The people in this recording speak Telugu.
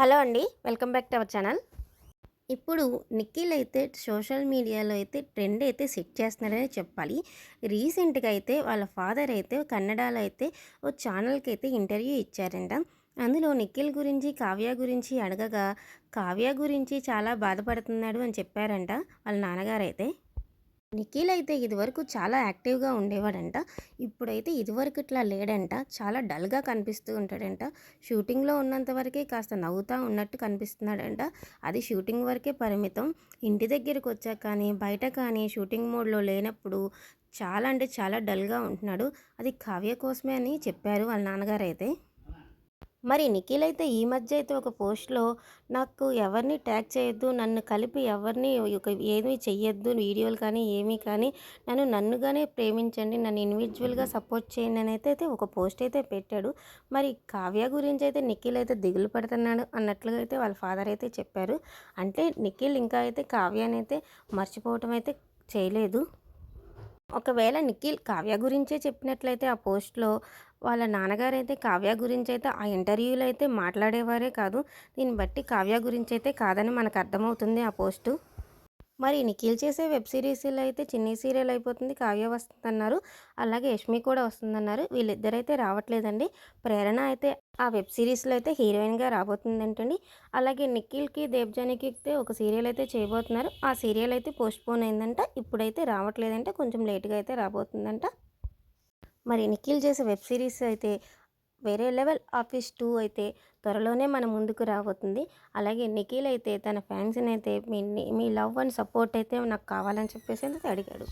హలో అండి. Welcome back to our channel. ఇప్పుడు నిఖిల్ అయితే సోషల్ మీడియాలో అయితే ట్రెండ్ అయితే సెట్ చేస్తున్నాడనే చెప్పాలి. రీసెంట్‌గా అయితే వాళ్ళ ఫాదర్ అయితే కన్నడలో అయితే ఓ ఛానల్‌కి అయితే ఇంటర్వ్యూ ఇచ్చారంట. అందులో నిఖిల్ గురించి, కావ్య గురించి అడగగా, కావ్య గురించి చాలా బాధపడుతున్నాడు అని చెప్పారంట వాళ్ళ నాన్నగారైతే. నిఖిల్ అయితే ఇదివరకు చాలా యాక్టివ్‌గా ఉండేవాడంట. ఇప్పుడైతే ఇదివరకట్లా లేడంట. చాలా డల్‌గా కనిపిస్తూ ఉంటాడంట. షూటింగ్‌లో ఉన్నంత వరకే కాస్త నవ్వుతా ఉన్నట్టు కనిపిస్తున్నాడంట. అది షూటింగ్ వరకే పరిమితం. ఇంటి దగ్గరికొచ్చాక కానీ, బయట కానీ షూటింగ్ మోడ్‌లో లేనప్పుడు చాలా అంటే చాలా డల్‌గా ఉంటున్నాడు. అది కావ్య కోసమే అని చెప్పారు వాళ్ళ నాన్నగారైతే. మరి నిఖిల్ అయితే ఈ మధ్య అయితే ఒక పోస్ట్‌లో నాకు ఎవరిని ట్యాగ్ చేయొద్దు, నన్ను కలిపి ఎవరిని ఏమీ చెయ్యొద్దు వీడియోలు కానీ, ఏమీ కానీ నన్నుగానే ప్రేమించండి, నన్ను ఇండివిడ్యువల్‌గా సపోర్ట్ చేయండి అని అయితే ఒక పోస్ట్ అయితే పెట్టాడు. మరి కావ్య గురించి అయితే నిఖిల్ అయితే దిగులు పడుతున్నాడు అన్నట్లుగా అయితే వాళ్ళ ఫాదర్ అయితే చెప్పారు. అంటే నిఖిల్ ఇంకా అయితే కావ్యని అయితే మర్చిపోవటం అయితే చేయలేదు. ఒకవేళ నిఖిల్ కావ్య గురించే చెప్పినట్లయితే ఆ పోస్ట్‌లో వాళ్ళ నాన్నగారైతే కావ్య గురించైతే ఆ ఇంటర్వ్యూలో అయితే మాట్లాడేవారే కాదు. దీన్ని బట్టి కావ్య గురించైతే కాదని మనకు అర్థమవుతుంది ఆ పోస్టు. మరి నిఖిల్ చేసే వెబ్ సీరీస్‌లో అయితే చిన్ని సీరియల్ అయిపోతుంది. కావ్య వస్తుందన్నారు. అలాగే యష్మి కూడా వస్తుందన్నారు. వీళ్ళిద్దరైతే రావట్లేదండి. ప్రేరణ అయితే ఆ వెబ్ సీరీస్‌లో అయితే హీరోయిన్‌గా రాబోతుందంటండి. అలాగే నిఖిల్‌కి, దేవయానికి అయితే ఒక సీరియల్ అయితే చేయబోతున్నారు. ఆ సీరియల్ అయితే పోస్ట్‌పోన్ అయిందంట. ఇప్పుడైతే రావట్లేదంట. కొంచెం లేట్‌గా అయితే రాబోతుందంట. మరి నిఖిల్ చేసే వెబ్ సీరీస్ అయితే వేరే లెవెల్ ఆఫీస్ 2 అయితే త్వరలోనే మన ముందుకు రాబోతుంది. అలాగే నిఖిల్ అయితే తన ఫ్యాన్స్‌ని అయితే మీ లవ్ అండ్ సపోర్ట్ అయితే నాకు కావాలని చెప్పేసి అయితే అడిగాడు.